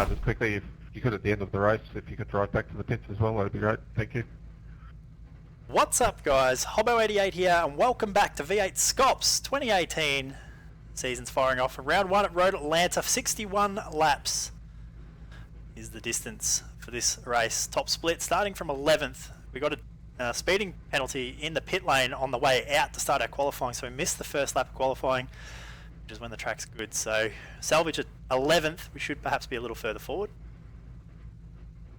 just quickly, if you could at the end of the race, if you could drive back to the pits as well, that'd be great. Thank you. What's up, guys? Hobbo88 here, and welcome back to V8 SCOPS 2018. Season's firing off. Round 1 at Road Atlanta, 61 laps is the distance for this race. Top split starting from 11th. We got a speeding penalty in the pit lane on the way out to start our qualifying, so we missed the first lap of qualifying, which is when the track's good. So salvage at 11th, we should perhaps be a little further forward.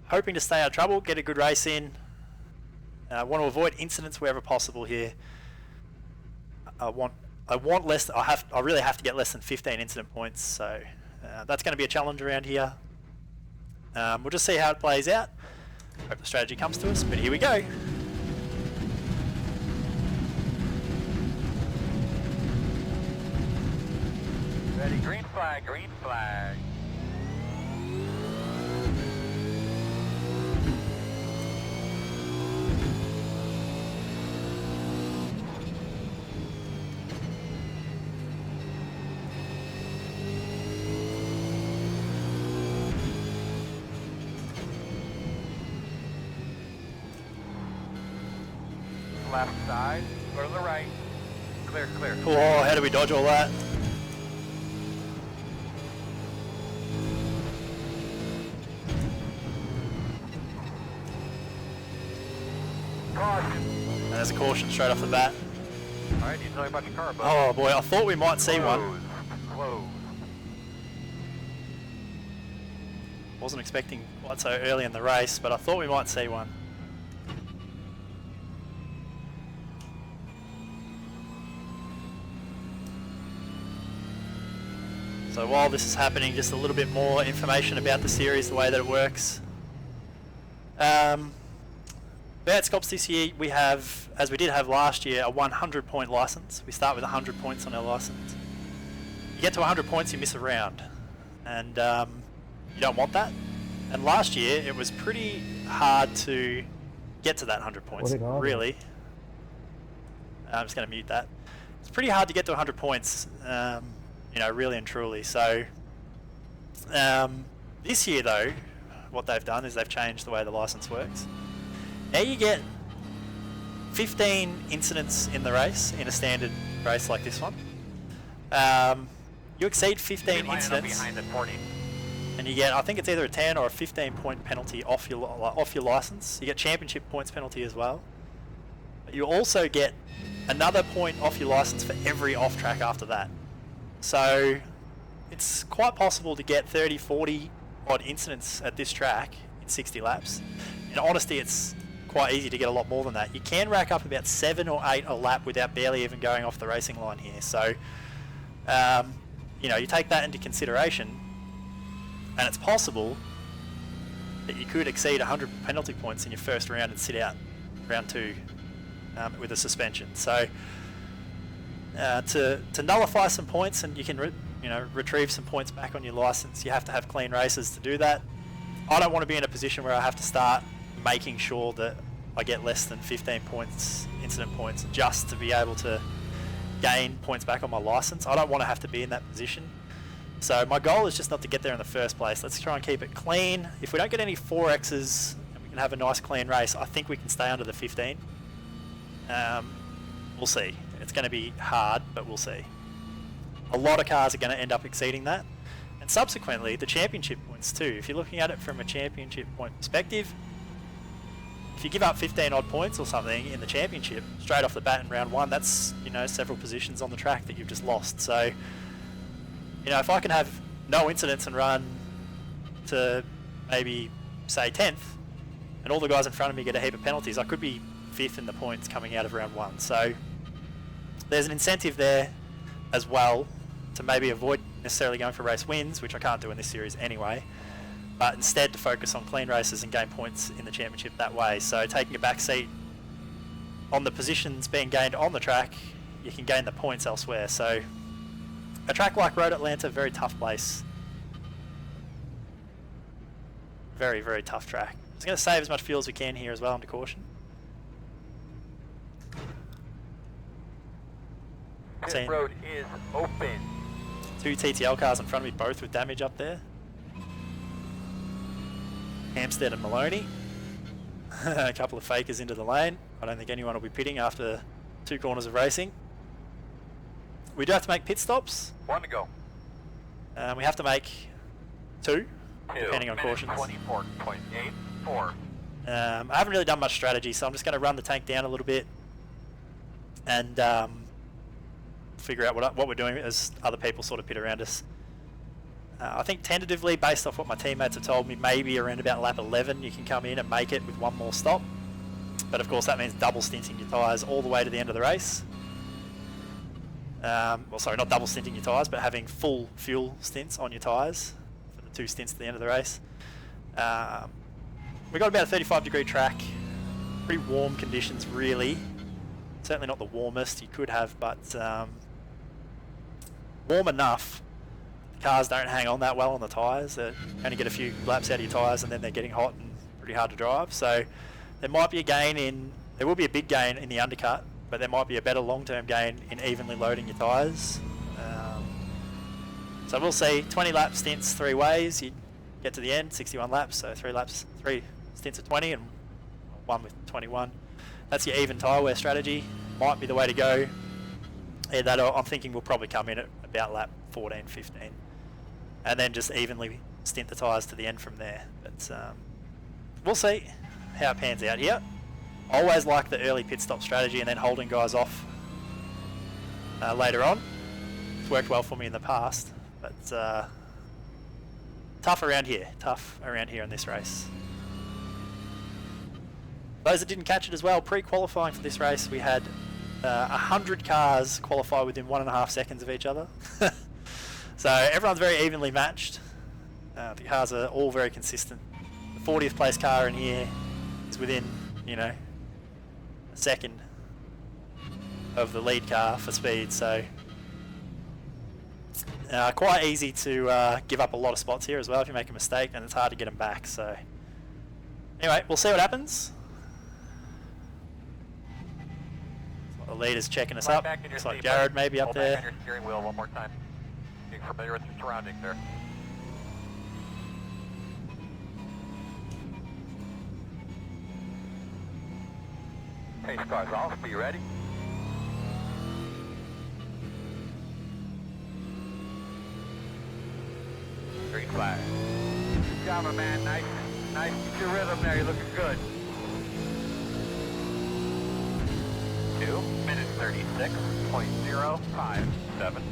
Hoping to stay out of trouble, get a good race in. Want to avoid incidents wherever possible here. I want less. I really have to get less than 15 incident points, so that's going to be a challenge around here. We'll just see how it plays out. Hope the strategy comes to us, but here we go. Ready, green flag, green flag. Left side, go to the right. Clear, clear. Oh, how do we dodge all that? Caution. And there's a caution straight off the bat. Alright, you tell me about your car, bud. Oh boy, I thought we might see one. Close. Wasn't expecting quite so early in the race, but I thought we might see one. So while this is happening, just a little bit more information about the series, the way that it works. V8 SCOPS this year, we have, as we did have last year, a 100-point license. We start with 100 points on our license. You get to 100 points, you miss a round, and you don't want that. And last year, it was pretty hard to get to that 100 points, really. I'm just going to mute that. It's pretty hard to get to 100 points. You know, really and truly. So this year though, what they've done is they've changed the way the license works. Now you get 15 incidents in the race, in a standard race like this one. You exceed 15 incidents and you get, I think it's either a 10 or a 15 point penalty off your license. You get championship points penalty as well. But you also get another point off your license for every off track after that. So it's quite possible to get 30, 40 odd incidents at this track in 60 laps. In honesty, it's quite easy to get a lot more than that. You can rack up about 7 or 8 a lap without barely even going off the racing line here. So, you know, you take that into consideration, and it's possible that you could exceed 100 penalty points in your first round and sit out round 2 with a suspension. So to nullify some points, and you can retrieve some points back on your license, you have to have clean races to do that. I don't want to be in a position where I have to start making sure that I get less than 15 points, incident points, just to be able to gain points back on my license. I don't want to have to be in that position. So my goal is just not to get there in the first place. Let's try and keep it clean. If we don't get any 4Xs and we can have a nice clean race, I think we can stay under the 15. We'll see. It's going to be hard, but we'll see. A lot of cars are going to end up exceeding that. And subsequently, the championship points too. If you're looking at it from a championship point perspective, if you give up 15 odd points or something in the championship, straight off the bat in round 1, that's, you know, several positions on the track that you've just lost. So, you know, if I can have no incidents and run to maybe, say, 10th, and all the guys in front of me get a heap of penalties, I could be 5th in the points coming out of round 1. So there's an incentive there as well to maybe avoid necessarily going for race wins, which I can't do in this series anyway, but instead to focus on clean races and gain points in the championship that way. So taking a back seat on the positions being gained on the track, you can gain the points elsewhere. So a track like Road Atlanta, very tough place. Very, very tough track. Just going to save as much fuel as we can here as well under caution. This road is open. 2 TTL cars in front of me, both with damage up there. Hampstead and Maloney. A couple of fakers into the lane. I don't think anyone will be pitting after 2 corners of racing. We do have to make pit stops. 1 to go. We have to make 2, depending on 2 cautions. 24.84. I haven't really done much strategy, so I'm just going to run the tank down a little bit and figure out what we're doing as other people sort of pit around us. I think tentatively, based off what my teammates have told me, maybe around about lap 11 you can come in and make it with 1 more stop. But of course that means double stinting your tyres all the way to the end of the race. Well, sorry, not double stinting your tyres, but having full fuel stints on your tyres for the 2 stints at the end of the race. We got about a 35-degree track, pretty warm conditions really. Certainly not the warmest you could have, but warm enough. Cars don't hang on that well on the tyres. They only get a few laps out of your tyres and then they're getting hot and pretty hard to drive. So there might be a gain in, there will be a big gain in the undercut, but there might be a better long-term gain in evenly loading your tyres. So we'll see, 20 lap stints 3 ways. You get to the end, 61 laps, so 3 stints of 20 and 1 with 21. That's your even tyre wear strategy. Might be the way to go. Yeah, that I'm thinking we'll probably come in at about lap 14, 15. And then just evenly stint the tyres to the end from there. But we'll see how it pans out here. I always like the early pit stop strategy and then holding guys off later on. It's worked well for me in the past, but tough around here in this race. Those that didn't catch it as well, pre-qualifying for this race we had 100 cars qualify within 1.5 seconds of each other. So everyone's very evenly matched. The cars are all very consistent. The 40th place car in here is within, you know, a second of the lead car for speed, so quite easy to give up a lot of spots here as well if you make a mistake, and it's hard to get them back. So anyway, we'll see what happens. The leader's checking us up. Looks like Jared maybe up there. Hold back on your steering wheel one more time. Getting familiar with your surroundings there. Pace cars off. Be ready. Green flag. Good job, my man. Nice. Get your rhythm there. You're looking good. 2 minutes 36.057.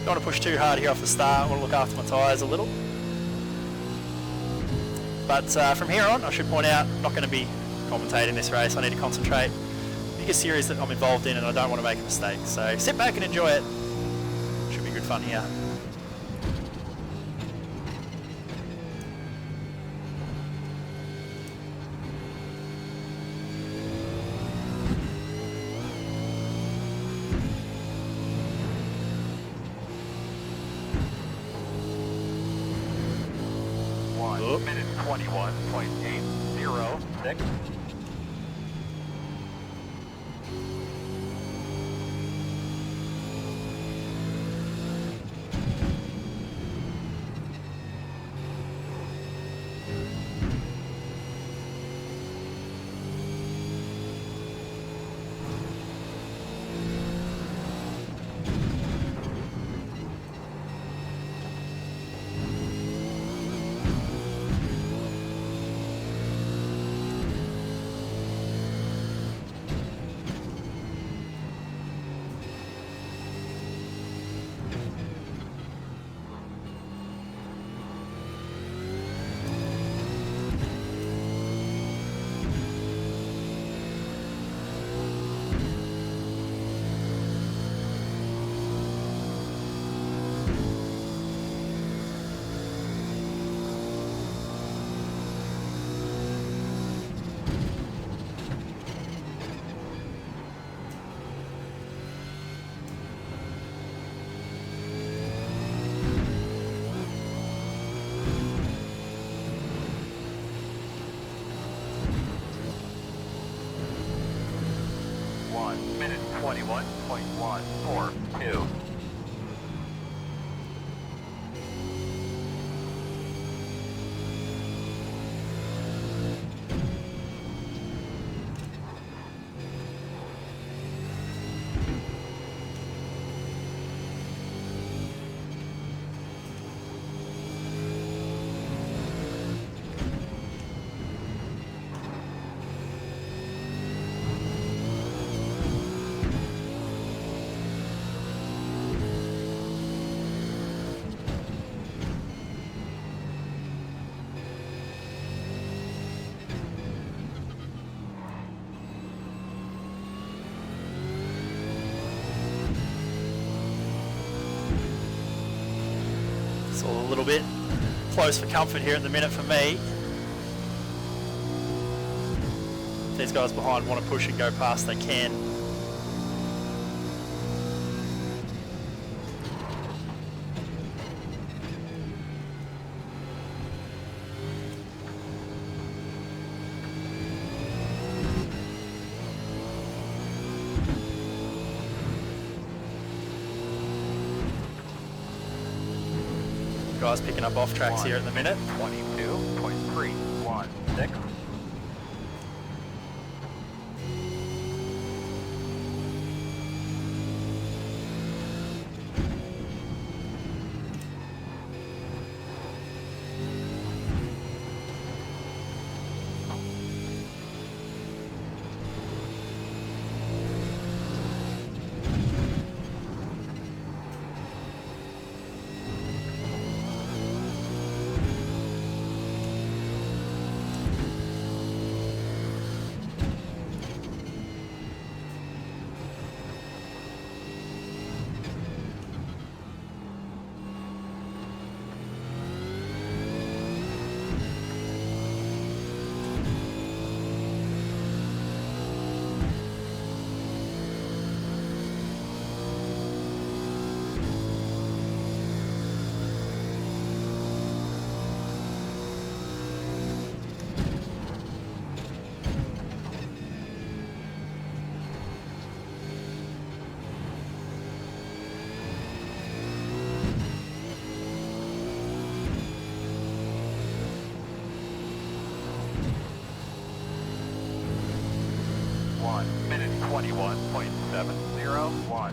Don't want to push too hard here off the start. I want to look after my tyres a little. But from here on, I should point out, I'm not going to be commentating this race. I need to concentrate. Biggest series that I'm involved in and I don't want to make a mistake. So sit back and enjoy it. Should be good fun here. Minute 21.806. 21.142. It's all a little bit close for comfort here at the minute for me. If these guys behind want to push and go past, they can. Guys picking up off tracks here at the minute. 22.316. Minute 21.701.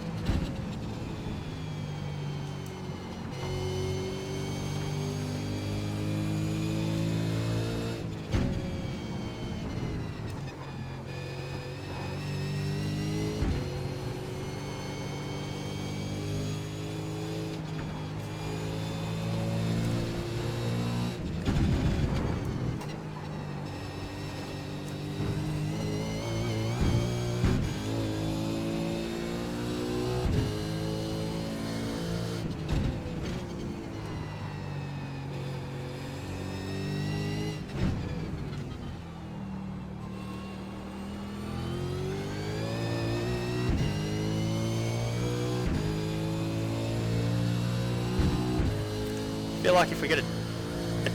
Feel like if we get a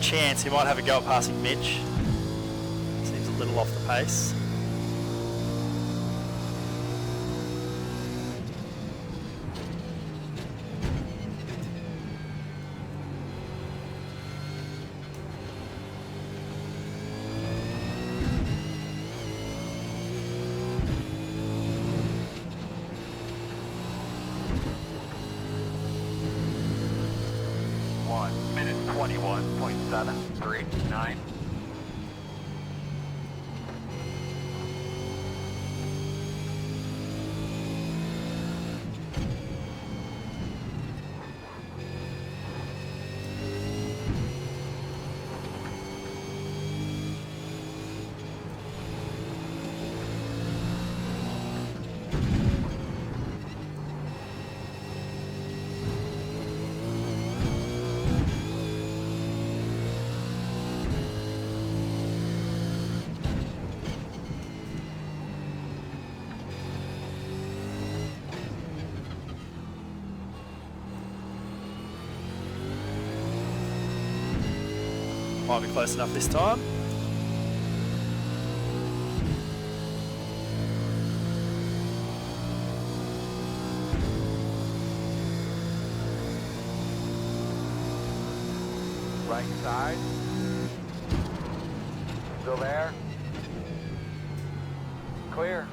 chance, he might have a go at passing Mitch. Seems a little off the pace. Minute 21.739. Might be close enough this time. Right side. Still there. Clear.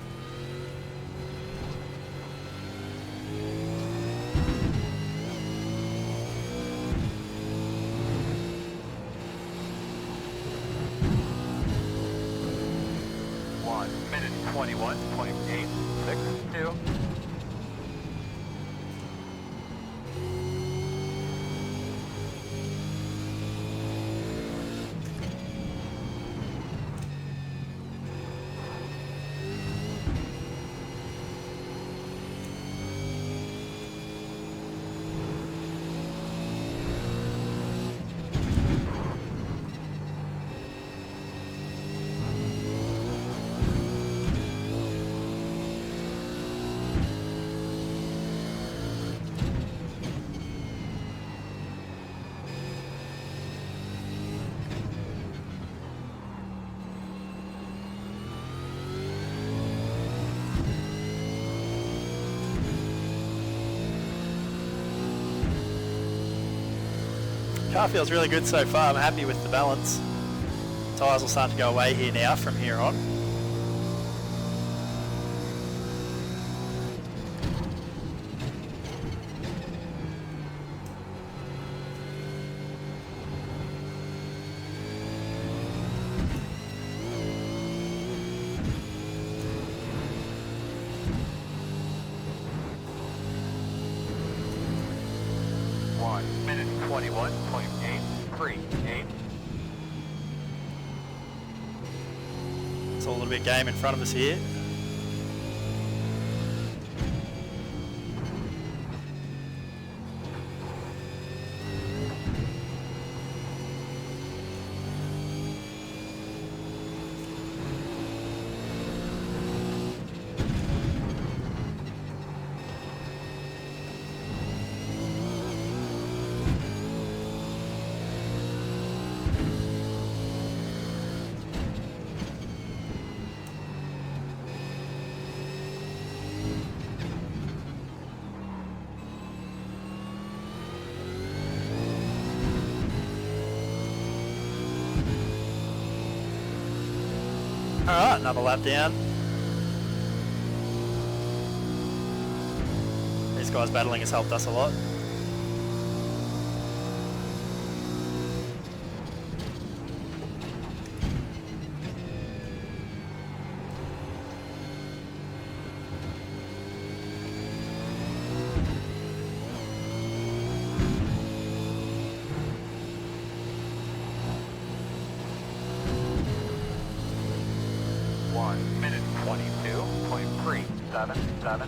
Minute 21.862. Car feels really good so far. I'm happy with the balance. Tyres will start to go away here now from here on. Minute 21.838. It's all a little bit game in front of us here. Alright, another lap down. These guys battling has helped us a lot. Minute 22.377.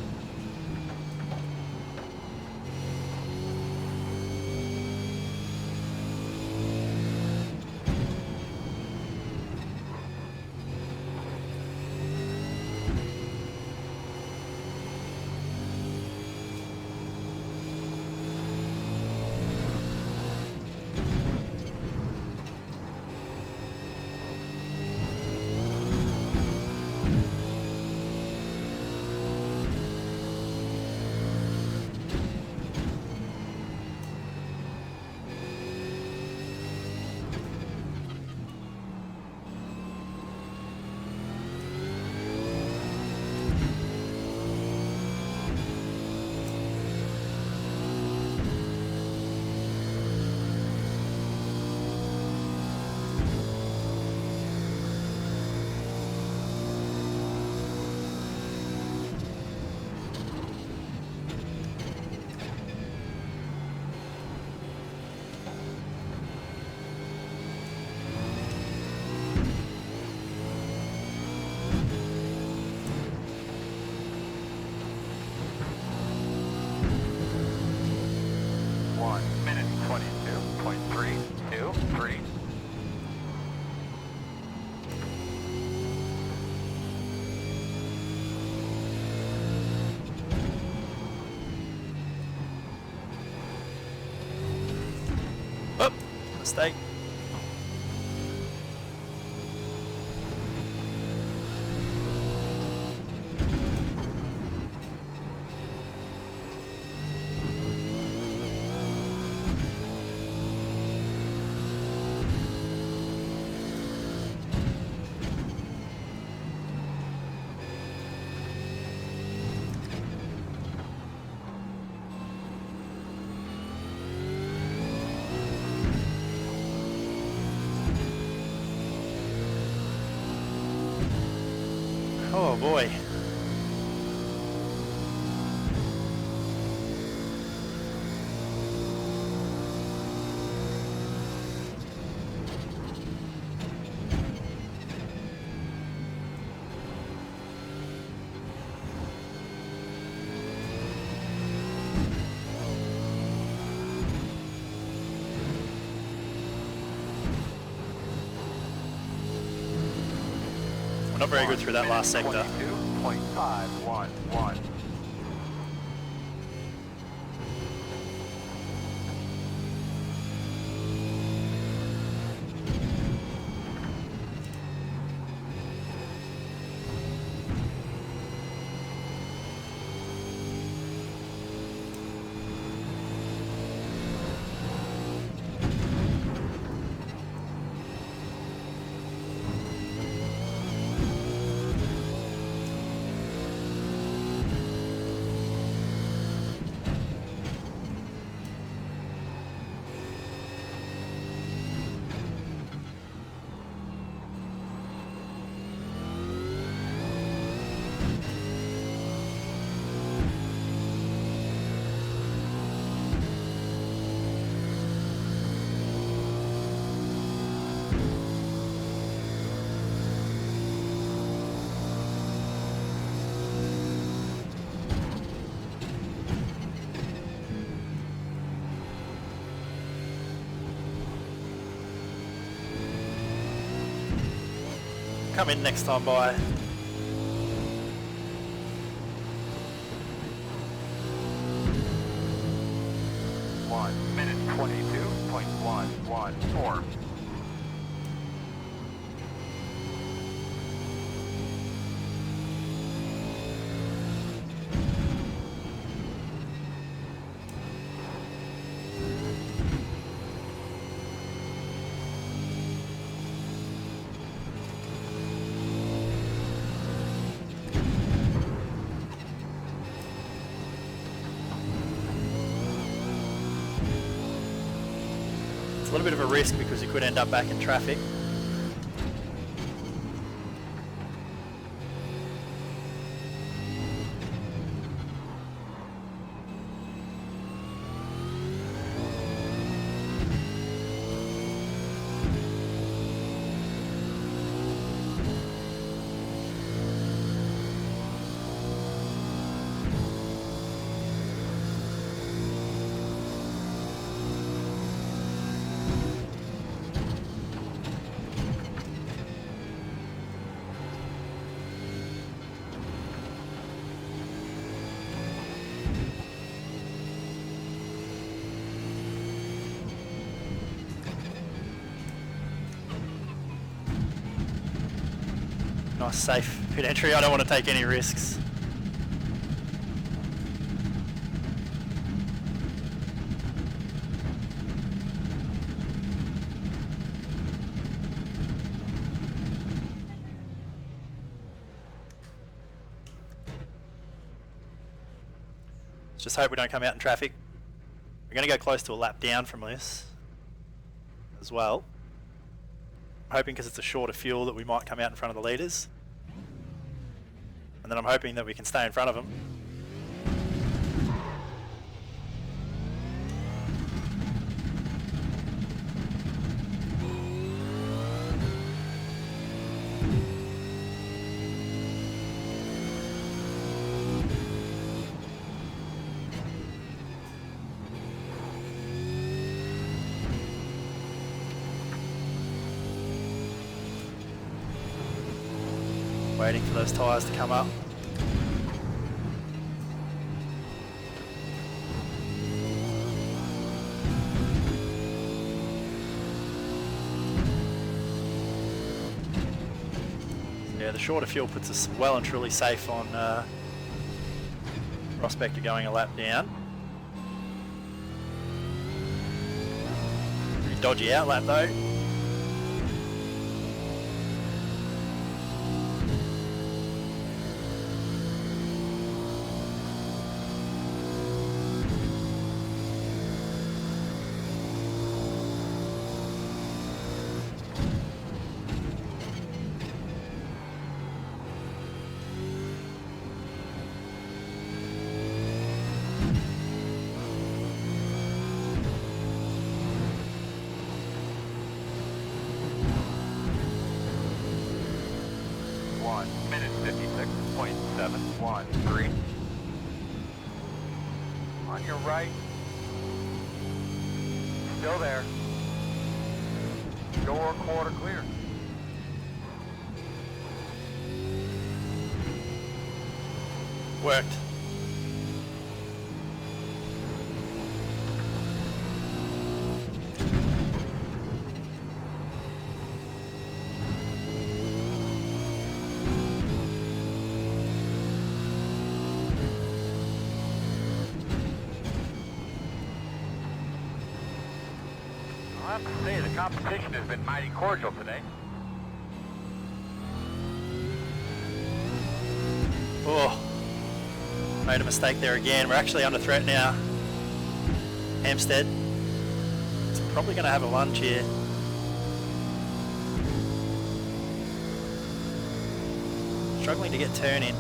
Minute 22.323. Oh, mistake. Oh boy. We're not very good through that last sector. 22.511. Come in next time by. 1 minute 22.114. It's a little bit of a risk because you could end up back in traffic. Nice safe pit entry. I don't want to take any risks. Just hope we don't come out in traffic. We're going to go close to a lap down from this as well. I'm hoping because it's a shorter fuel that we might come out in front of the leaders. And then I'm hoping that we can stay in front of them. Waiting for those tyres to come up. Yeah, the shorter fuel puts us well and truly safe on prospect of going a lap down. Pretty dodgy outlap though. 1 minute 56.713. On your right. Still there. Door quarter clear. Worked. I have to say, the competition has been mighty cordial today. Oh, made a mistake there again. We're actually under threat now. Hampstead. It's probably going to have a lunge here. Struggling to get turn in.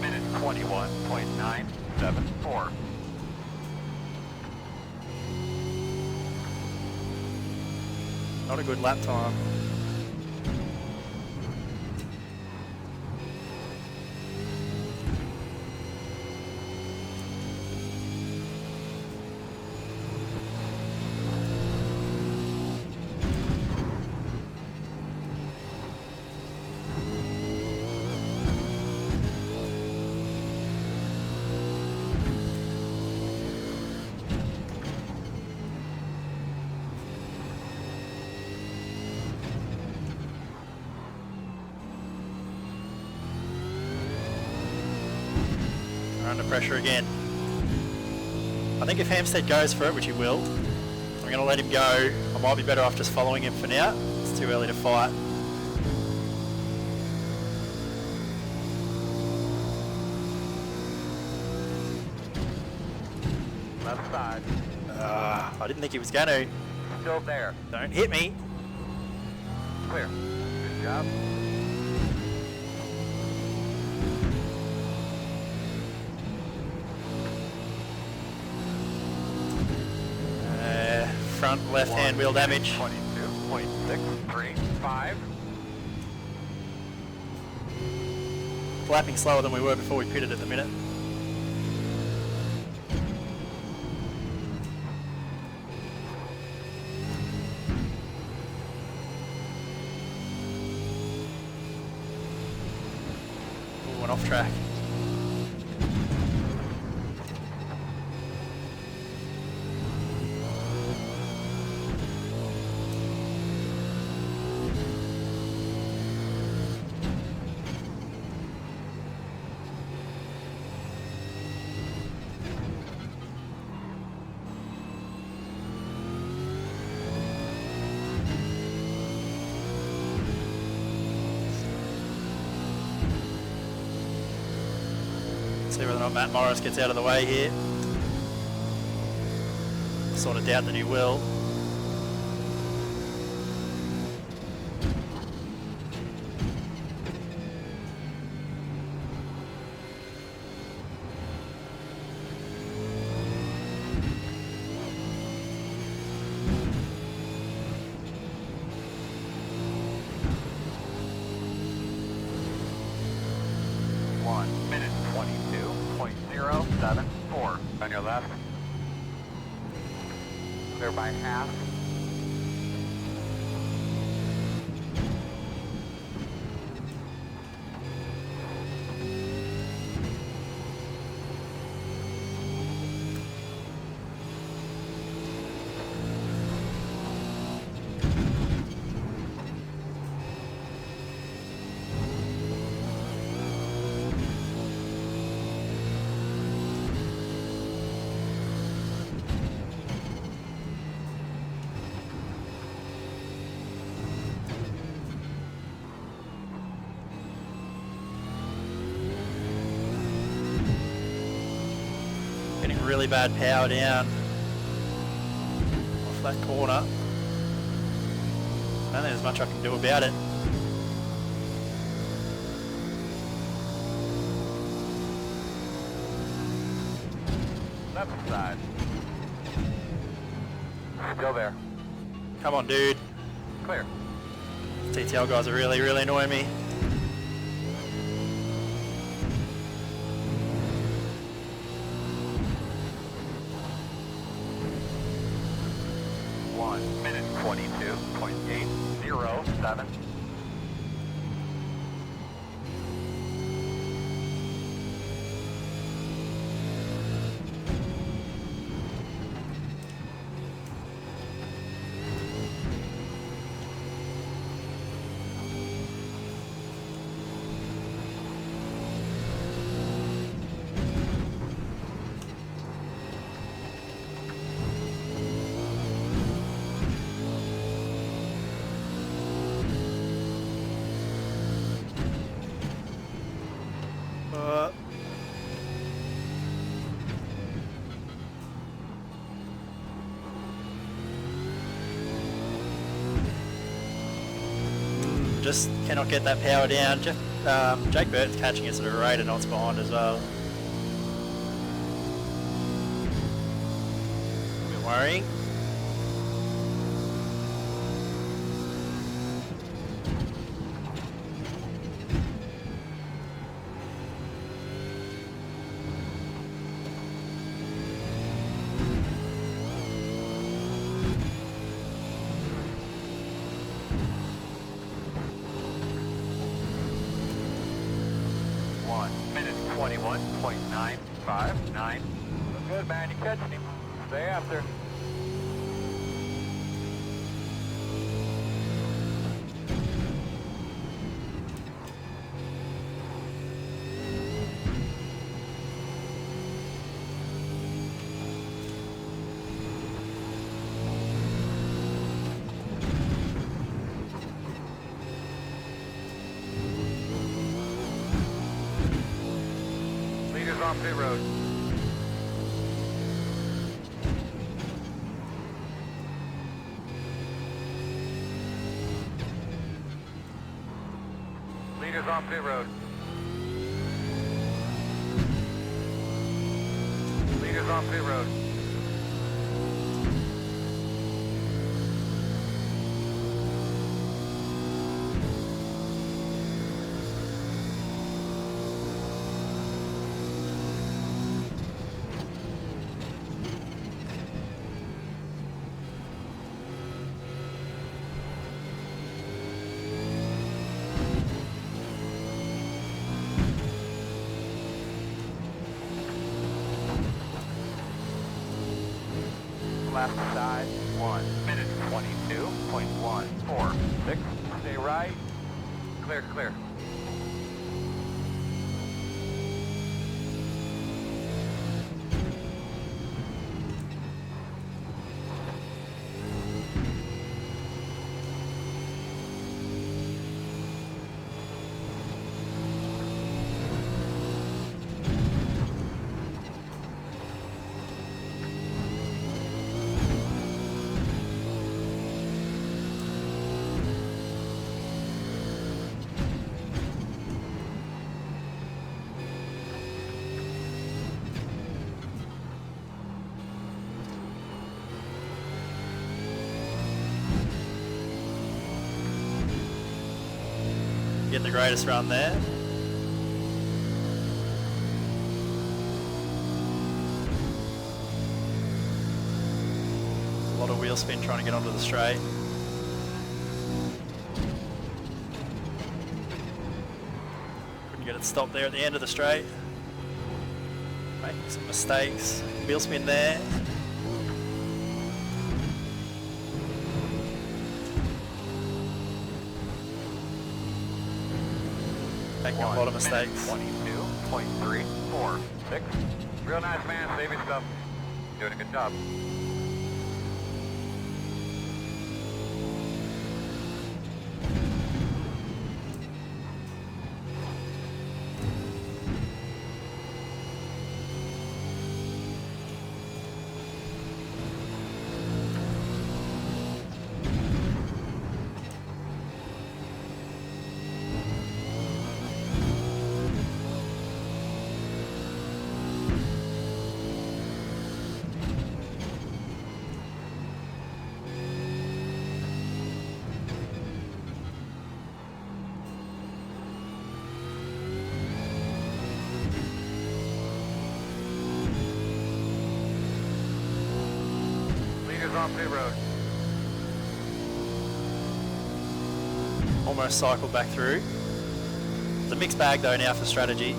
Minute 21.974. Not a good lap time. We're under pressure again. I think if Hampstead goes for it, which he will, I'm going to let him go. I might be better off just following him for now. It's too early to fight. Left side. I didn't think he was going to. Still there. Don't hit me. Clear. Good job. Front left-hand wheel damage. 22.635. Flapping slower than we were before we pitted at the minute. Ooh, went off track. See whether or not Matt Morris gets out of the way here. Sort of doubt that he will. Minute 22.074. On your left. Clear by half. Getting really bad power down off that corner. don't think there's much I can do about it. Left side. Still there. Come on, dude. Clear. TTL guys are really, really annoying me. One minute 22.807. Just cannot get that power down. Jake Burton's catching us at a rate of knots behind as well. A bit worrying. Minute 21.959. Look good, man. You catching him. Stay after. Leaders on pit road. Leaders on pit road. Leaders on pit road. Left side, 1 minute 22.146. Stay right. Clear, clear. Get the greatest run there. A lot of wheel spin trying to get onto the straight. Couldn't get it stopped there at the end of the straight. Making some mistakes. Wheel spin there. Making a lot of mistakes. 22.346. Real nice, man. Save your stuff. Doing a good job. Cars on pit road. Almost cycled back through. It's a mixed bag though now for strategy.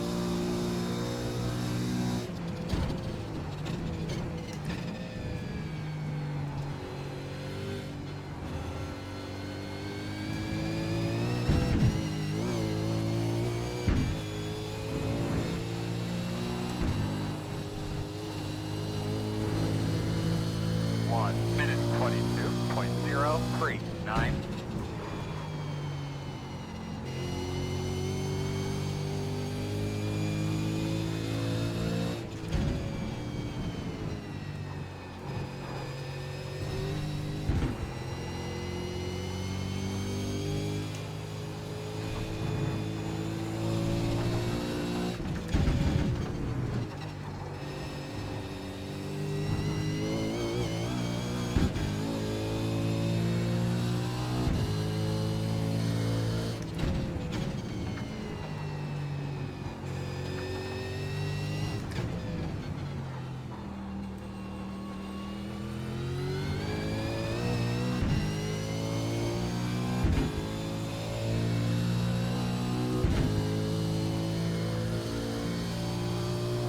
Minute 22.039.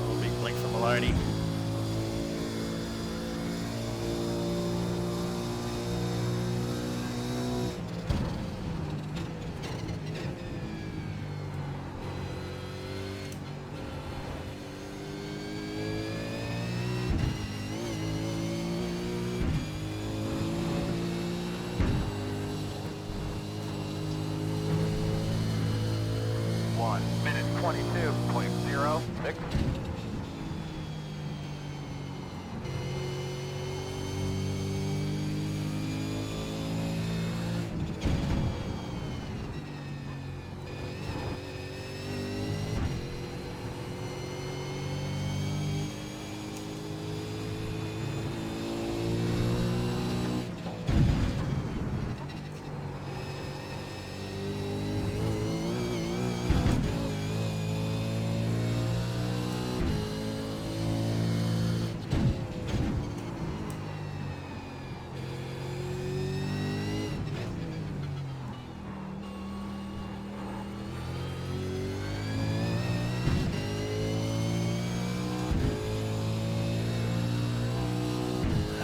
Oh, big blink from Maloney. Minute 22.06.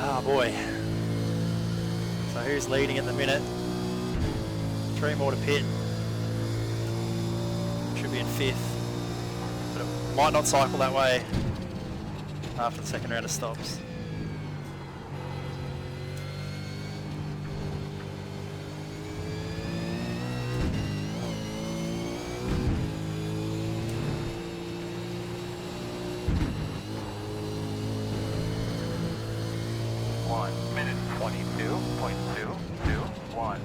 Oh boy. So who's leading at the minute? 3 more to pit. Should be in 5th. But it might not cycle that way after the second round of stops. Minute 22.221.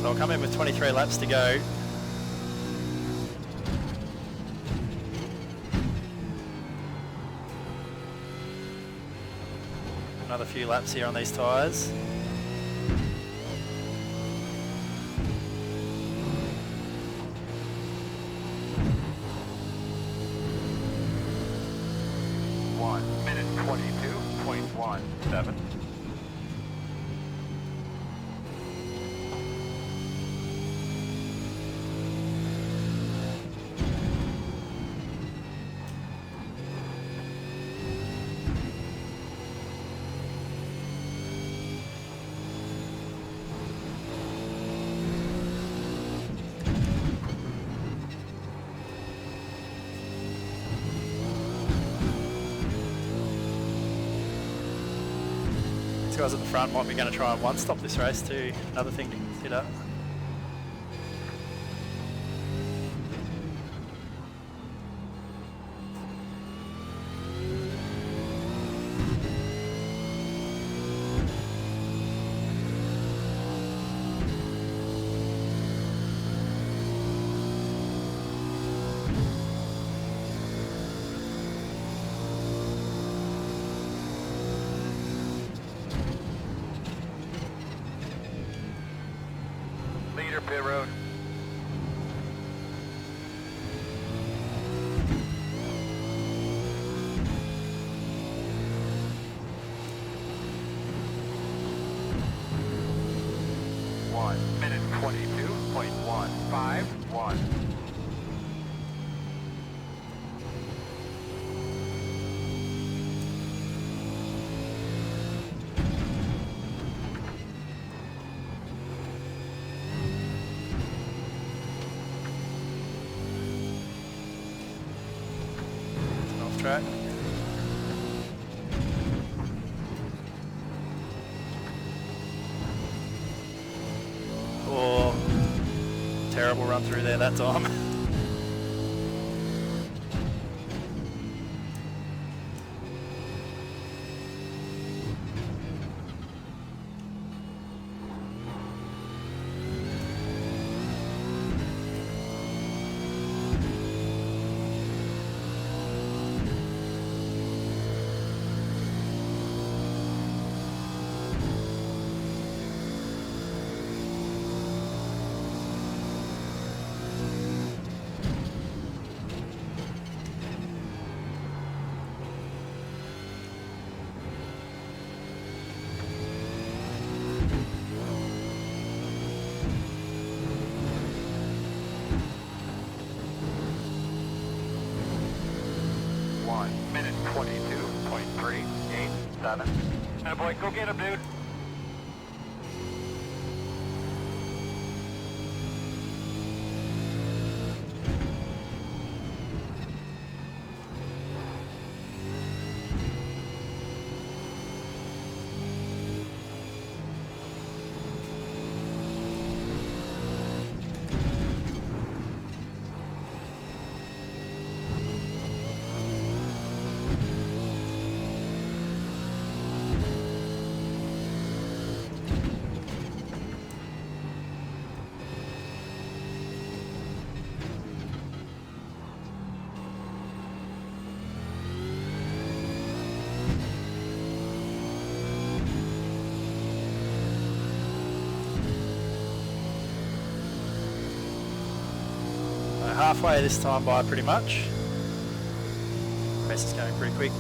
So I'll come in with 23 laps to go. Another few laps here on these tyres. Minute 22.17. guys at the front might be going to try and one-stop this race too. Another thing to consider. Leader pit road. One minute 22.151. Off track. Oh, terrible run through there that time. Minute 22.387. Attaboy, go get him, dude. Halfway this time by pretty much. Race is going pretty quick.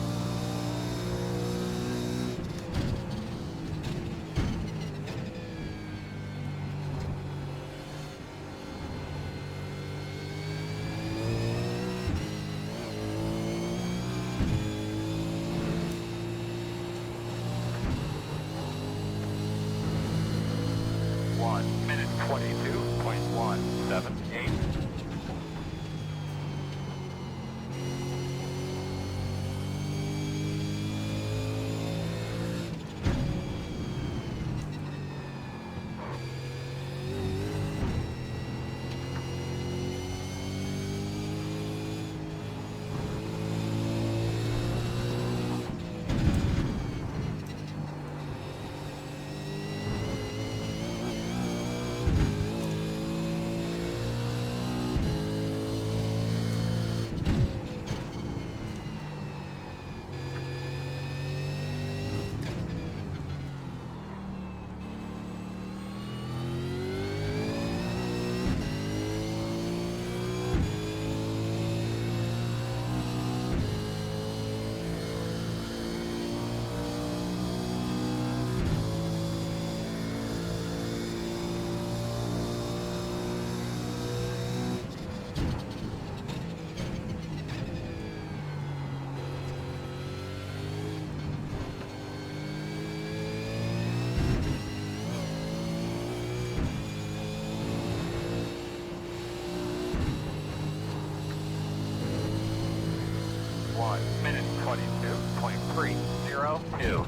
Minute 22.178. Minute 22.302.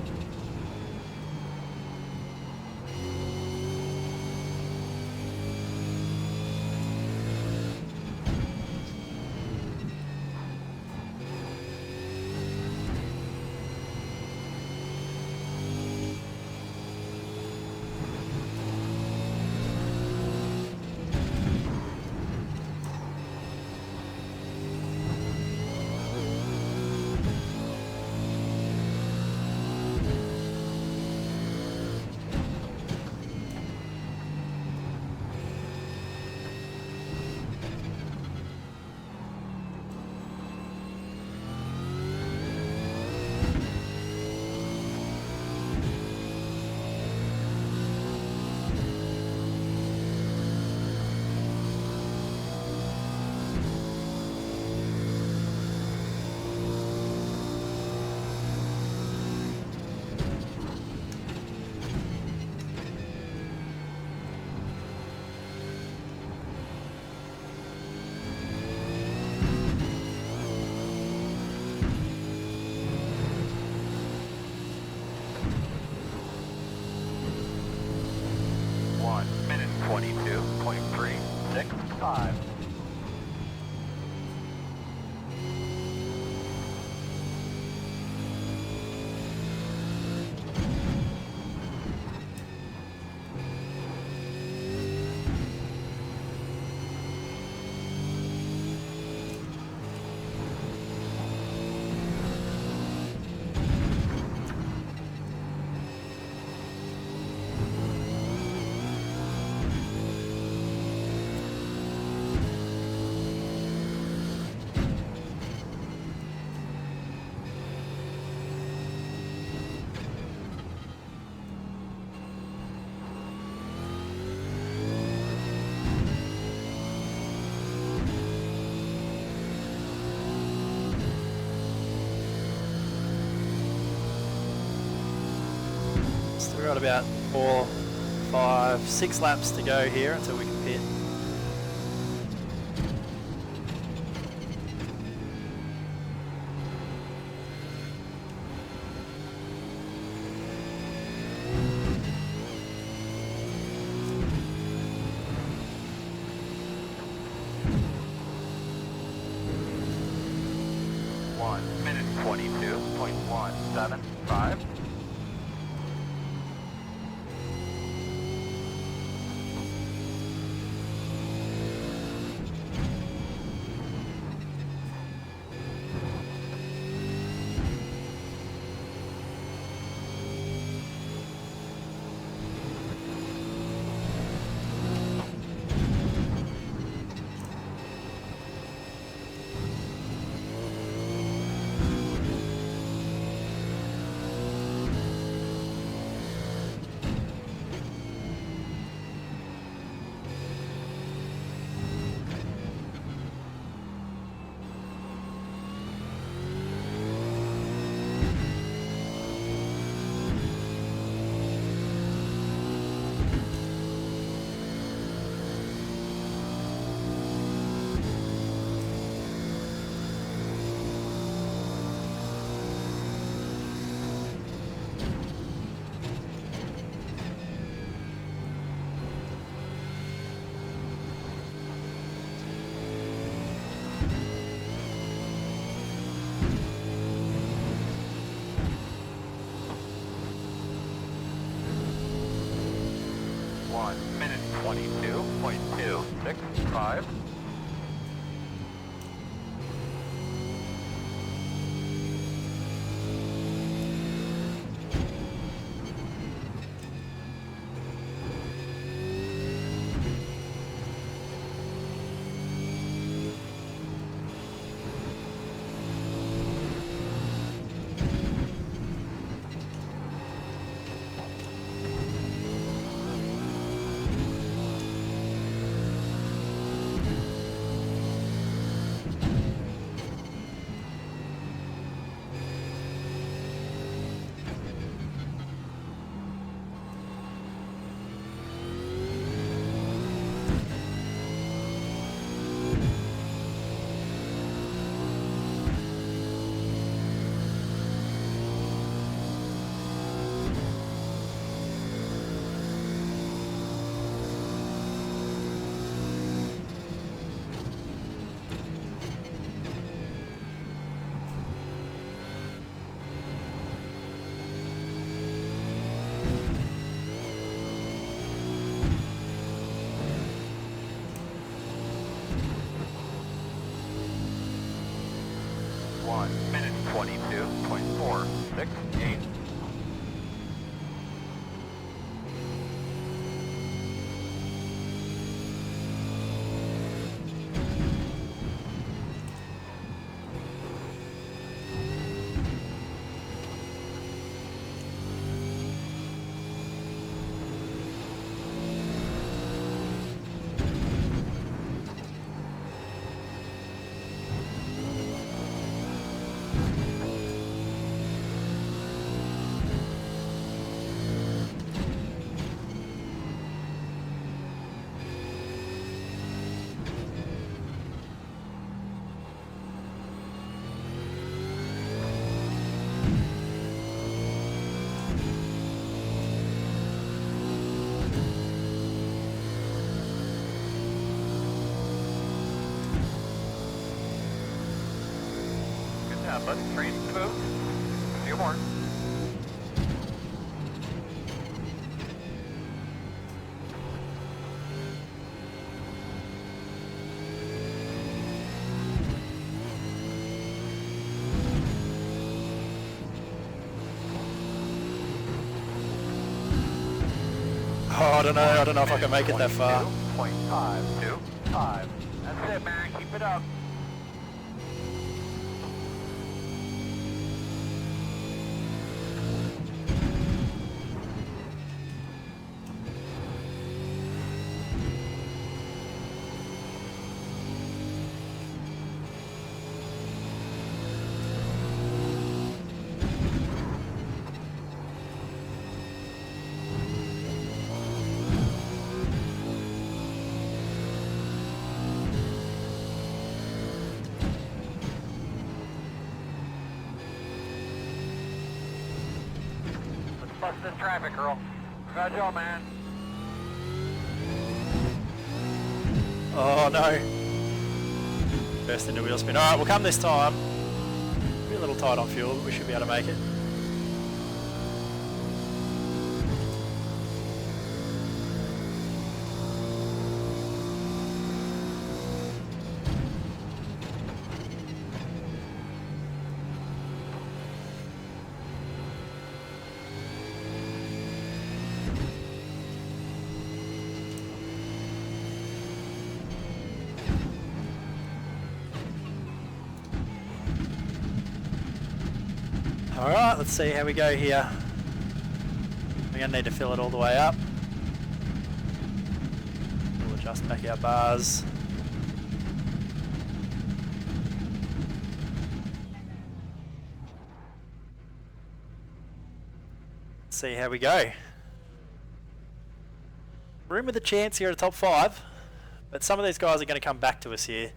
got about 4, 5, 6 laps to go here until we can pit. Minute 22.175. Minute 22.265. Minute 22.468. But train smooth. A few more. Oh, I don't know if I can make it that far. 22.525. That's it, man. Keep it up. lost this traffic, girl. Good job, man. Oh no. Burst into wheel spin. Alright, we'll come this time. Be a little tight on fuel, but we should be able to make it. Alright, let's see how we go here. We're going to need to fill it all the way up. We'll adjust back our bars. Let's see how we go. We're in with a chance here at top 5, but some of these guys are going to come back to us here.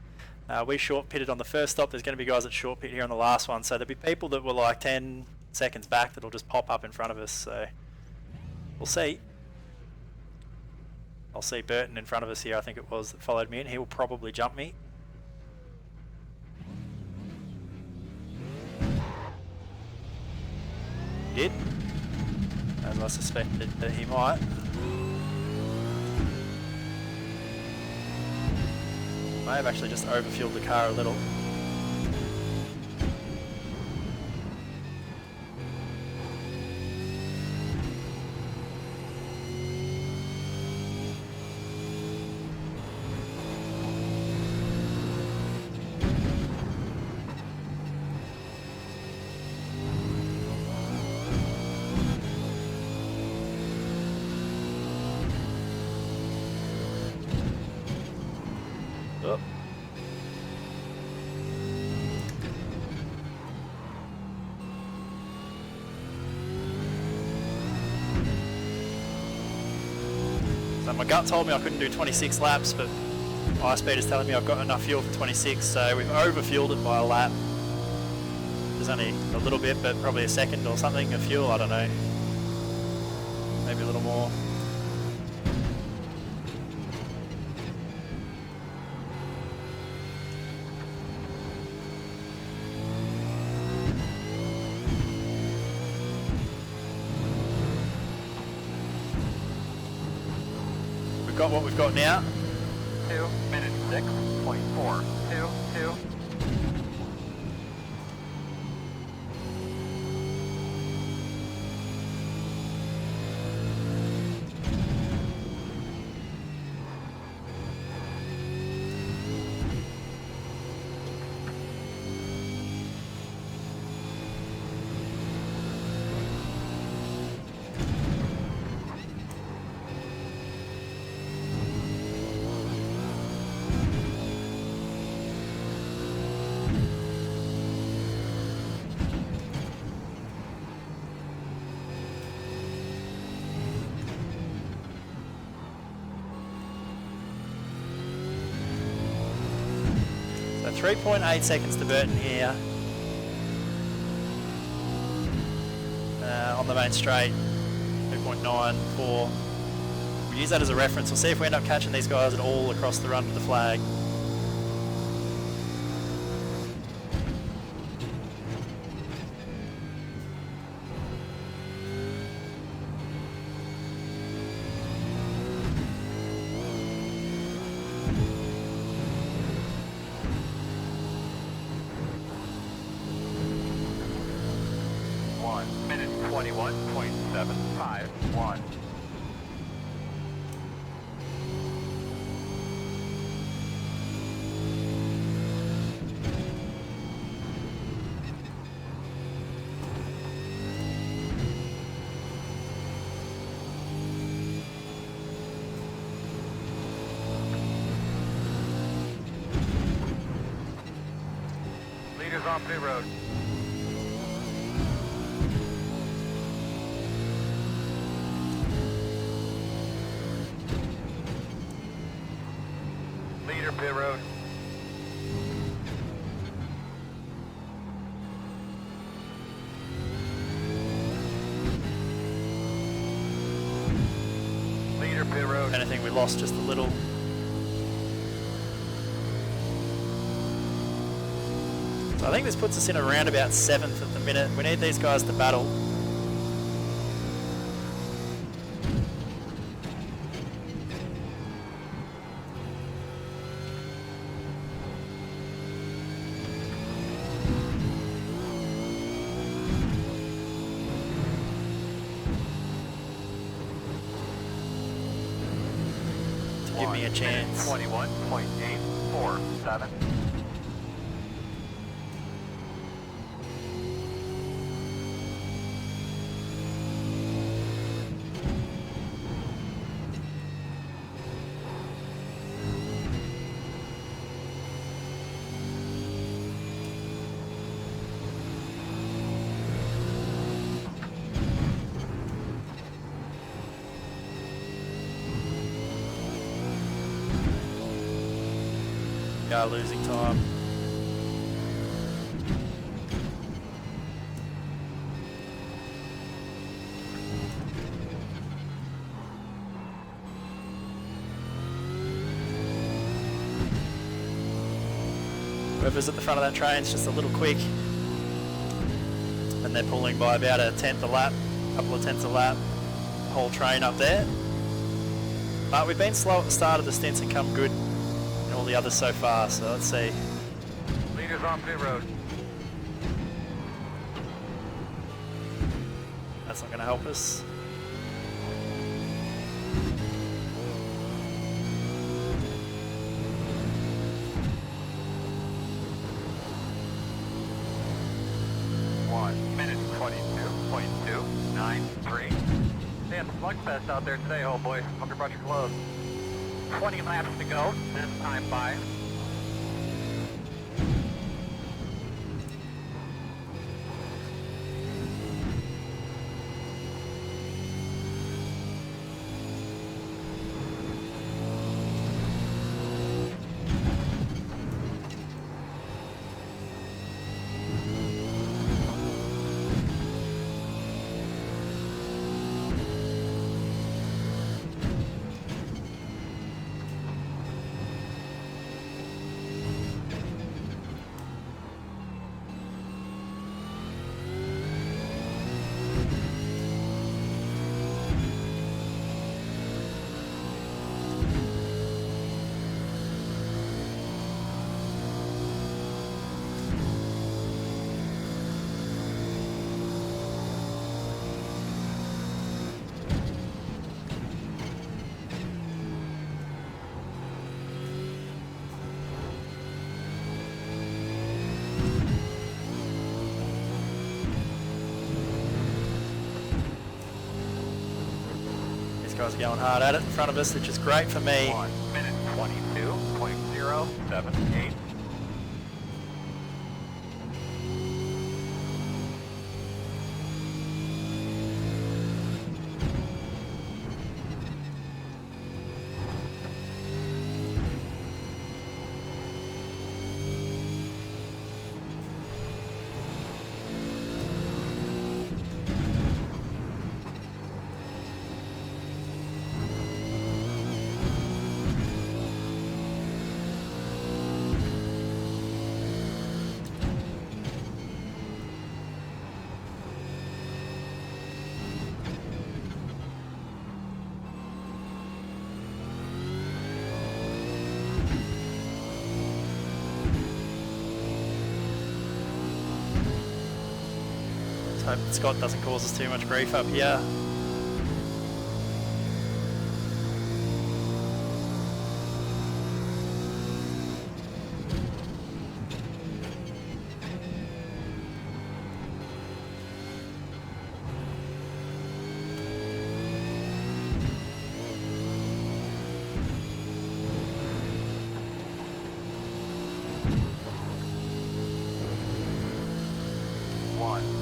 We short pitted on the first stop. There's going to be guys that short pit here on the last one, so there'll be people that were like 10 seconds back that'll just pop up in front of us, so we'll see. I'll see Burton in front of us here, I think it was, that followed me in. He will probably jump me. He did, as I suspected that he might. May have actually just overfueled the car a little. Oh. So my gut told me I couldn't do 26 laps, but iSpeed is telling me I've got enough fuel for 26, so we've overfueled it by a lap. There's only a little bit, but probably a second or something of fuel, I don't know. Maybe a little more. We've got what we've got now. 2 minutes 6.422. So 3.8 seconds to Burton here. On the main straight, 2.94. We'll use that as a reference. We'll see if we end up catching these guys at all across the run to the flag. Minute 21.751. Leaders on pit road. Leader pit road. pit road. If anything, we lost just a little. So I think this puts us in around about 7th at the minute. We need these guys to battle. Give me a chance. 21.847. We are losing time. Whoever's at the front of that train's just a little quick, and they're pulling by about a tenth a lap, a couple of tenths a lap, whole train up there. But we've been slow at the start of the stints and come good in all the others so far, so let's see. Leaders on pit road. That's not going to help us. Minute 22.293. Damn slugfest out there today, oh boy. Hope you brought your gloves. 20 laps to go. This time by. These guys are going hard at it in front of us, which is great for me. 1 minute 22.078. Hope Scott doesn't cause us too much grief up here.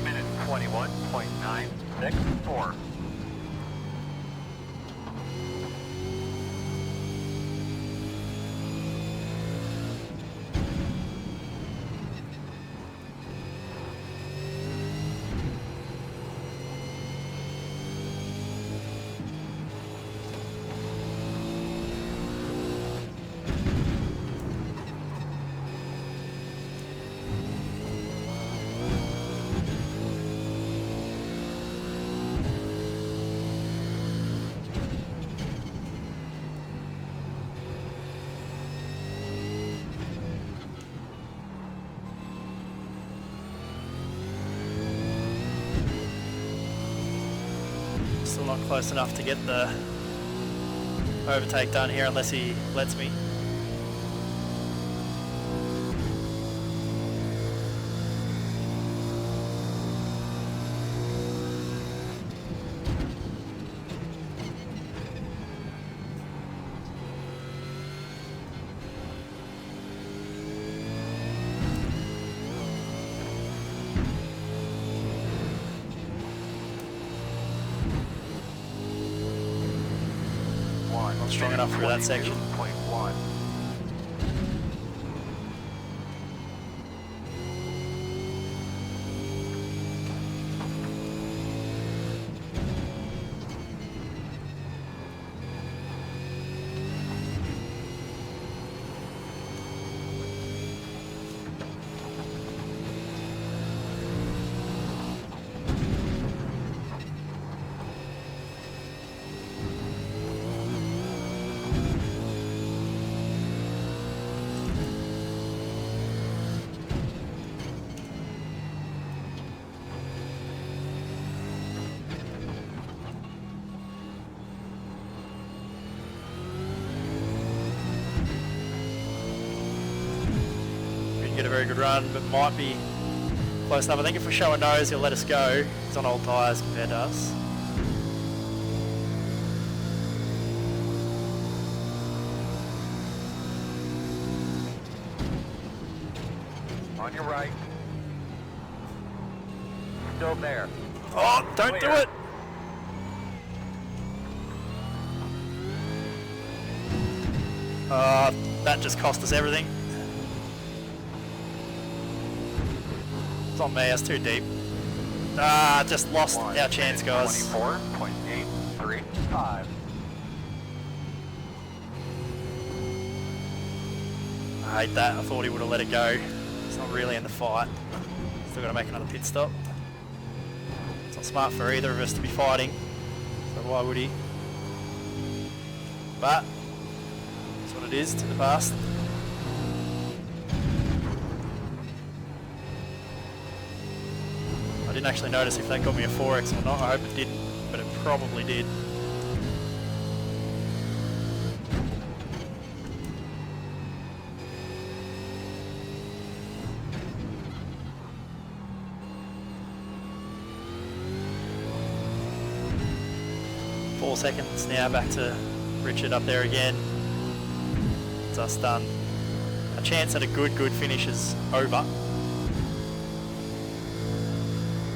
Minute 21.964. Still not close enough to get the overtake done here unless he lets me. Not strong enough for that section. 22.1. Get a very good run, but might be close enough. I think if we show a nose, he'll let us go. He's on old tyres compared to us. On your right. Still there. Oh, don't do it! That just cost us everything. It's on me, that's too deep. Just lost our chance, guys. 24.835. I hate that. I thought he would have let it go. It's not really in the fight. Still got to make another pit stop. It's not smart for either of us to be fighting, so why would he? But that's what it is to the past. I didn't actually notice if that got me a 4X or not. I hope it didn't, but it probably did. Four seconds now, back to Richard up there again. It's us done. A chance at a good finish is over.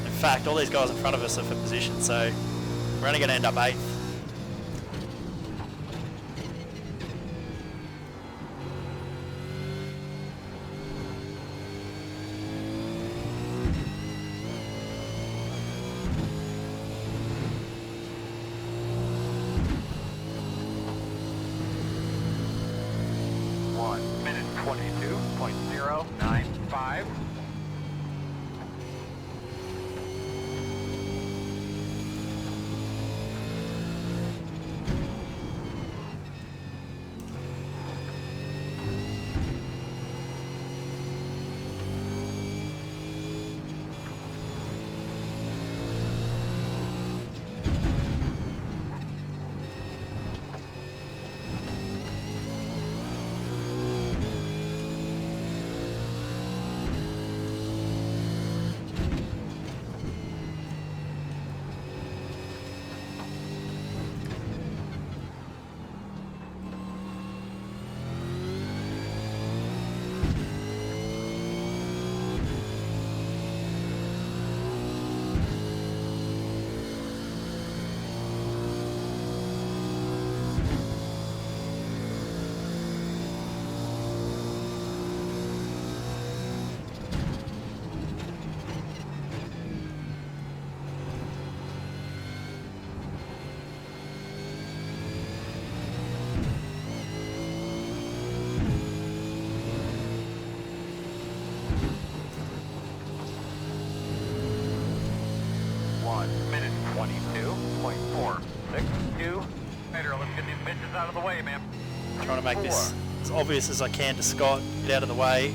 In fact, all these guys in front of us are for position, so we're only going to end up 8th. Minute 22.095. Minute 22.462. Pedro, let's get these bitches out of the way, man. Trying to make this as obvious as I can to Scott. Get out of the way.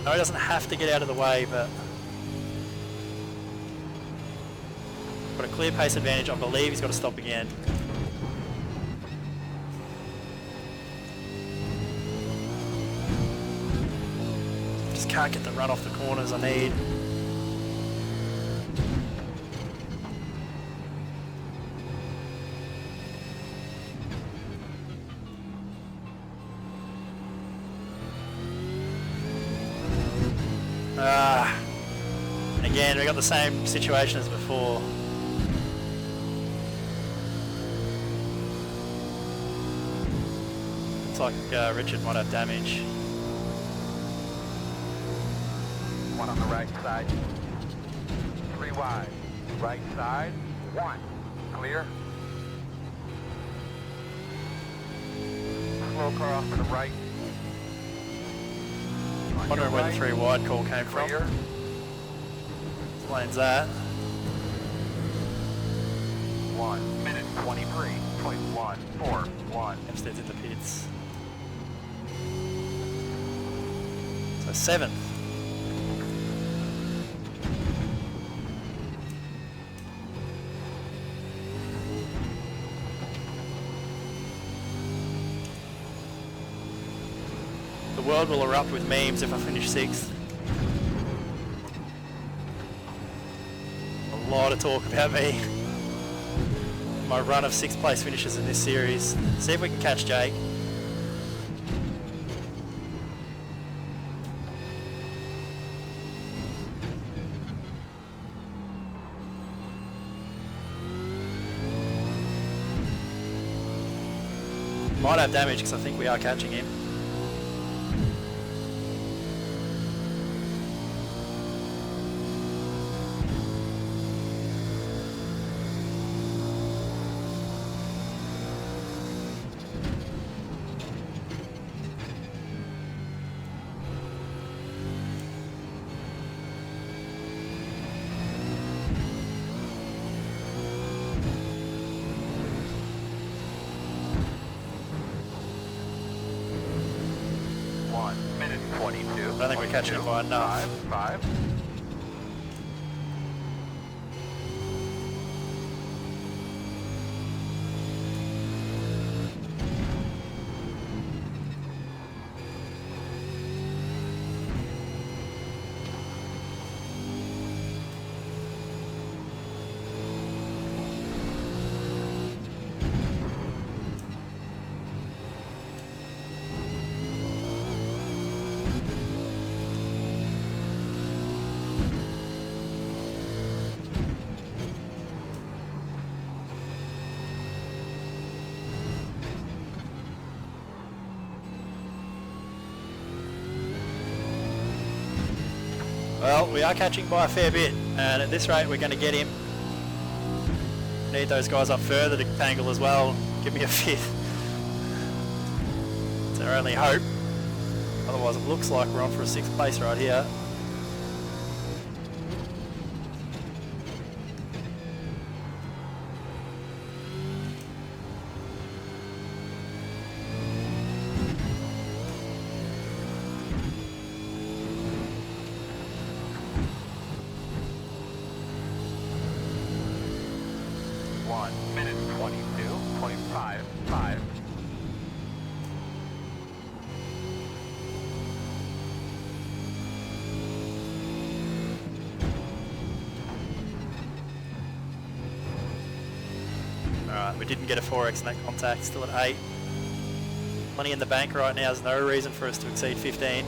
No, he doesn't have to get out of the way, but got a clear pace advantage. I believe he's got to stop again. Just can't get the run off the corners I need. Again, we got the same situation as before. Looks like Richard might have damage. One on the right side. 3 wide. Right side. 1. Clear. Slow car off to the right. Wondering where the 3 wide call came from. Clear. Explains that. 1 minute 23.141. Hempstead's in the pits. So 7th. The world will erupt with memes if I finish 6th. A lot of talk about me. My run of 6th place finishes in this series. See if we can catch Jake. Might have damage because I think we are catching him. I don't think we're catching it by enough. 5. Well, we are catching by a fair bit, and at this rate we're going to get him. Need those guys up further to tangle as well. Give me a 5th. It's our only hope. Otherwise it looks like we're on for a 6th place right here. Minute 22.55. Alright, we didn't get a 4x in that contact, still at 8. Plenty in the bank right now, there's no reason for us to exceed 15.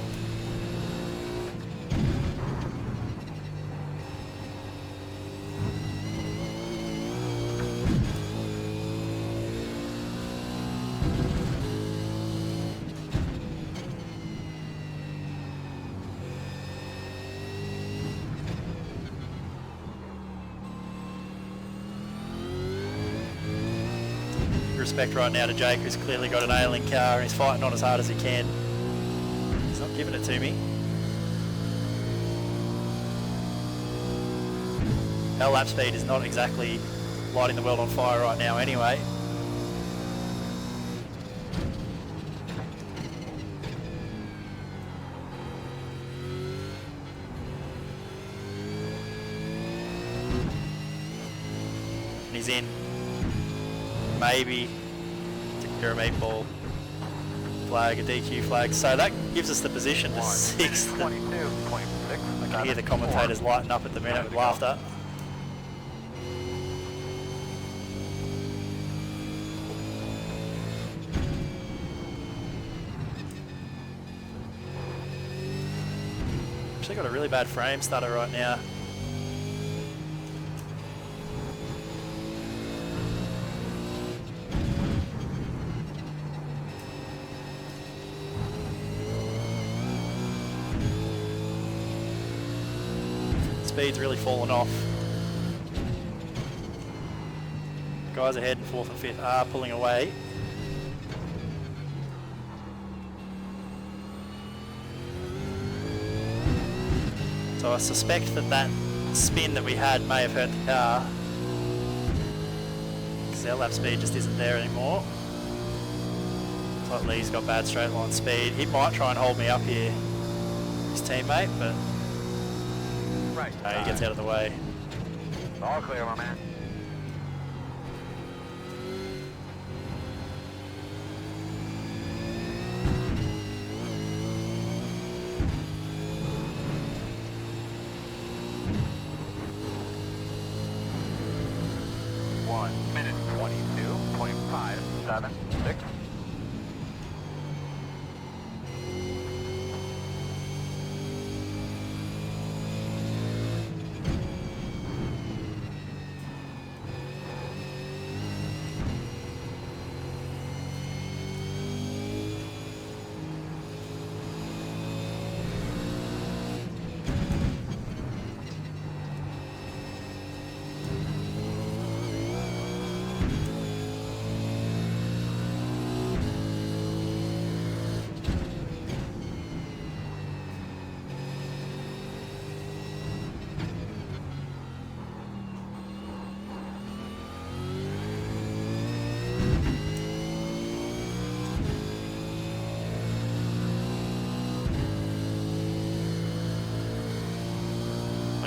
Respect right now to Jake, who's clearly got an ailing car and he's fighting on as hard as he can. He's not giving it to me. Our lap speed is not exactly lighting the world on fire right now anyway. and he's in. Maybe secure a meatball flag, a DQ flag. So that gives us the position to 6th. 22.6. I can hear the commentators lighten up at the minute with laughter. Actually got a really bad frame stutter right now. Speed's really fallen off. Guys ahead in 4th and 5th are pulling away. So I suspect that that spin that we had may have hurt the car, because our lap speed just isn't there anymore. Looks like Lee's got bad straight line speed. He might try and hold me up here, his teammate, but no, he gets out of the way. All clear, my man. Minute 22.576.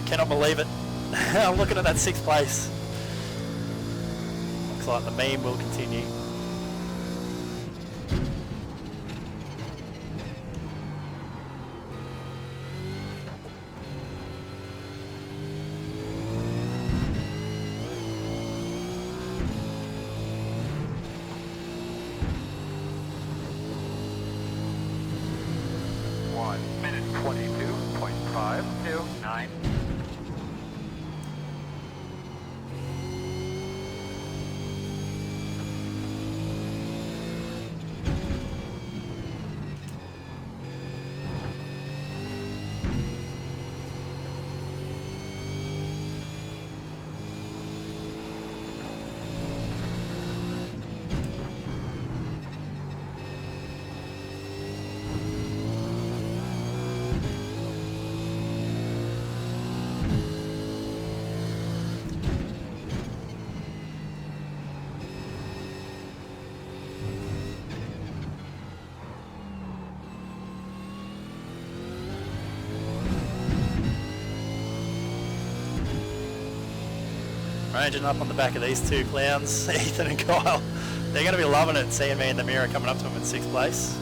Cannot believe it. I'm looking at that 6th place. Looks like the meme will continue. Minute 22.529. Ranging up on the back of these two clowns, Ethan and Kyle. They're going to be loving it, seeing me in the mirror coming up to them in 6th place.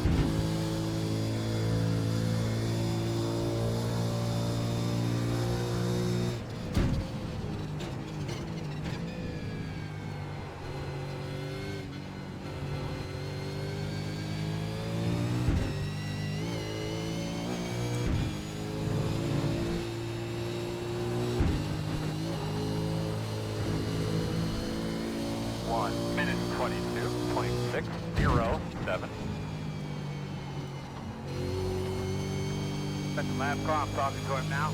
Minute 22.607. That's the last car I'm talking to him now.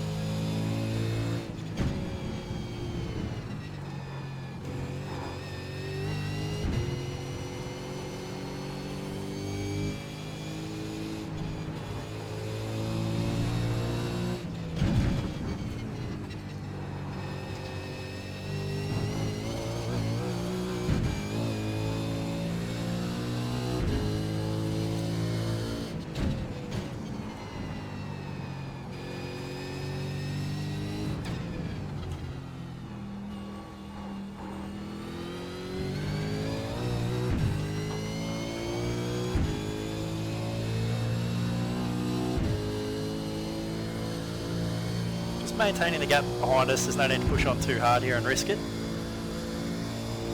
maintaining the gap behind us. There's no need to push on too hard here and risk it.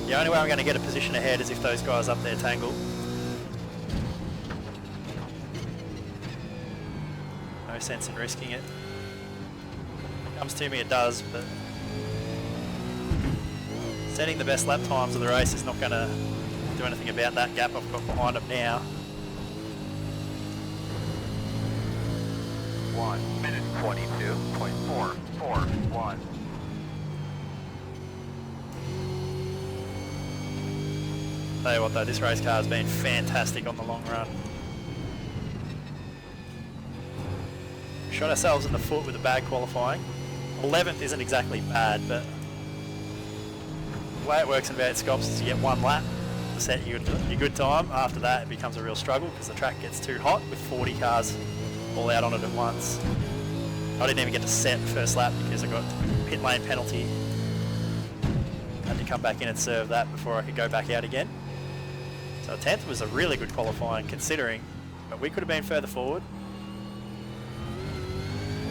The only way I'm going to get a position ahead is if those guys up there tangle. No sense in risking it. Comes to me, it does, but setting the best lap times of the race is not going to do anything about that gap I've got behind them now. 1 minute 22.441. Tell you what though, this race car has been fantastic on the long run. Shot ourselves in the foot with a bad qualifying. 11th isn't exactly bad, but the way it works in V8 SCOPS is you get one lap to set your good time. After that it becomes a real struggle because the track gets too hot with 40 cars all out on it at once. I didn't even get to set the first lap because I got pit lane penalty. Had to come back in and serve that before I could go back out again. So 10th was a really good qualifying considering, but we could have been further forward.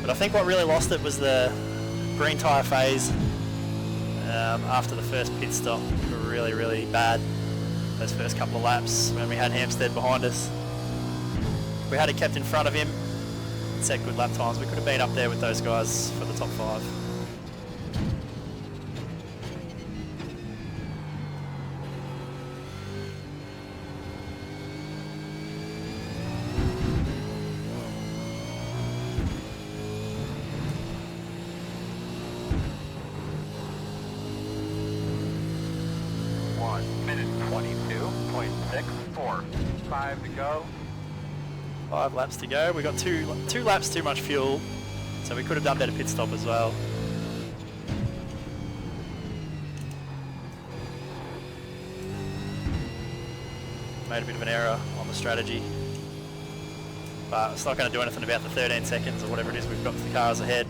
But I think what really lost it was the green tyre phase after the first pit stop. We were really, really bad those first couple of laps when we had Hampstead behind us. If we had it kept in front of him, set good lap times, we could have been up there with those guys for the top 5. Minute 22.64. 5 to go. 5 laps to go. We got two laps too much fuel, so we could have done better pit stop as well. Made a bit of an error on the strategy, but it's not going to do anything about the 13 seconds or whatever it is we've got to the cars ahead.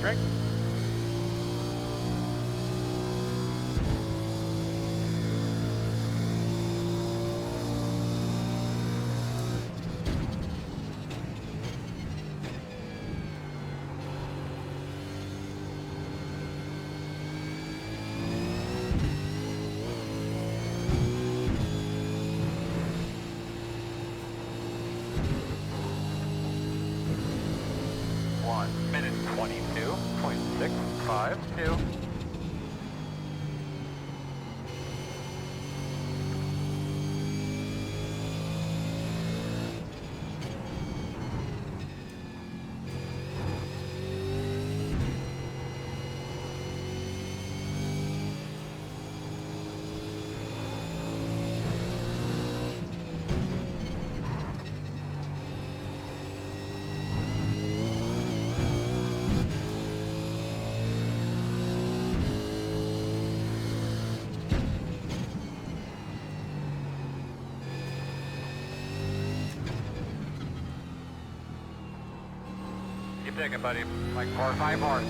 Drink. Minute 22.652. Keep digging, buddy. Like 4 or 5 more.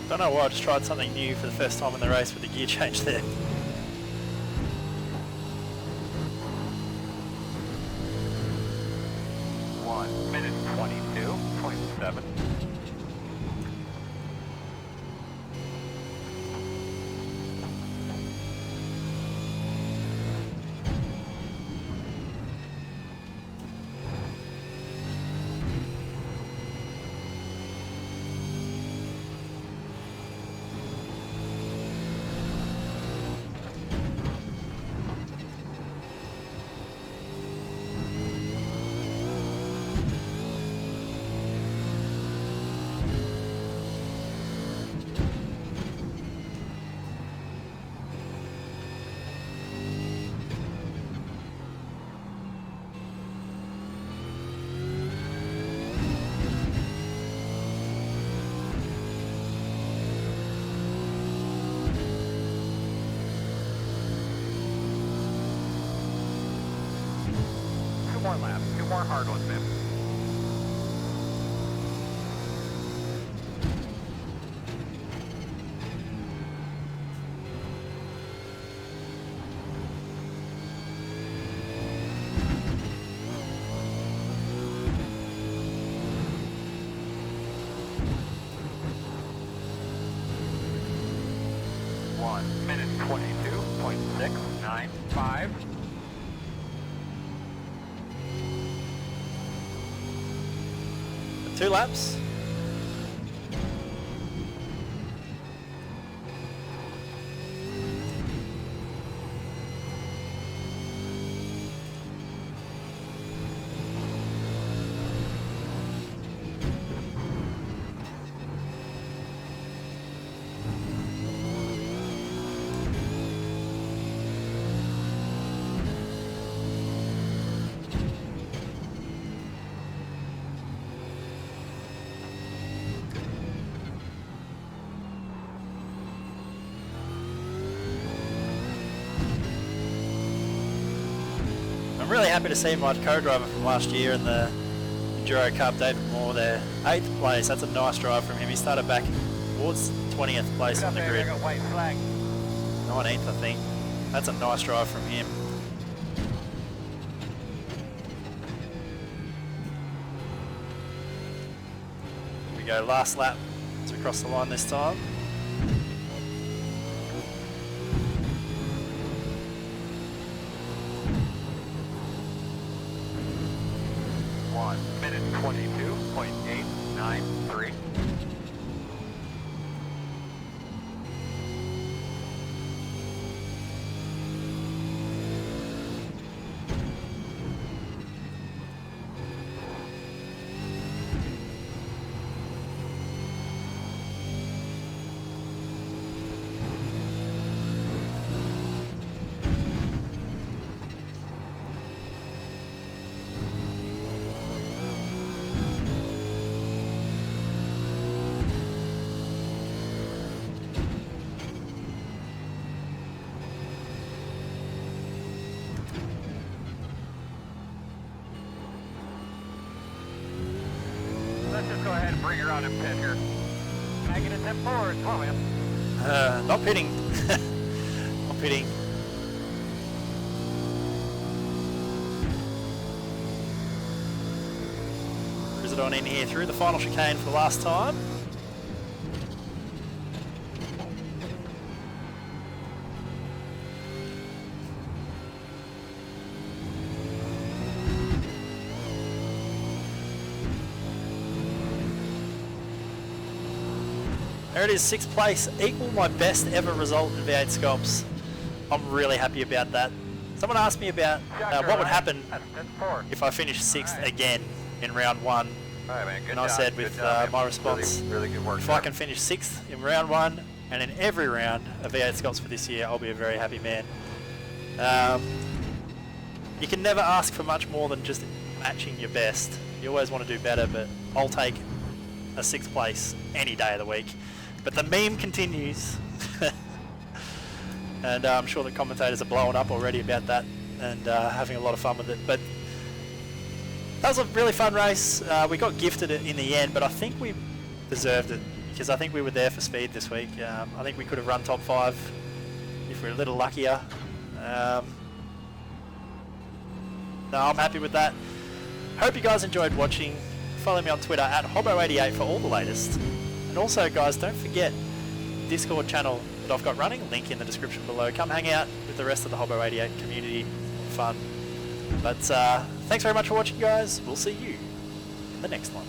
Don't know why, I just tried something new for the first time in the race with the gear change there. 1 minute 22.7. laps. 2 more hard ones, man. Minute 22.695. Two laps. I'm really happy to see my co-driver from last year in the Enduro Cup, David Moore there. 8th place, that's a nice drive from him. He started back towards 20th place on the grid. 19th, I think. That's a nice drive from him. Here we go, last lap as we cross the line this time. Minute 22.893. Let's just go ahead and bring her out in pit here. Can I get a 10 forward? Come on, man. Not pitting. Not pitting. Cruise it on in here through the final chicane for the last time. There it is, 6th place, equal my best ever result in V8 SCOPS. I'm really happy about that. Someone asked me about what would happen if I finished 6th again in round 1. Alright, man, good And I job, said good with job, my man. response, really good work. if I can finish 6th in round 1 and in every round of V8 SCOPS for this year, I'll be a very happy man. You can never ask for much more than just matching your best. You always want to do better, but I'll take a 6th place any day of the week. But the meme continues, and I'm sure the commentators are blowing up already about that and having a lot of fun with it. But that was a really fun race. We got gifted it in the end, but I think we deserved it because I think we were there for speed this week. I think we could have run top 5 if we were a little luckier. No, I'm happy with that. Hope you guys enjoyed watching. Follow me on Twitter at Hobo88 for all the latest. And also, guys, don't forget Discord channel that I've got running, link in the description below. Come hang out with the rest of the Hobo88 community. Fun. But thanks very much for watching, guys. We'll see you in the next one.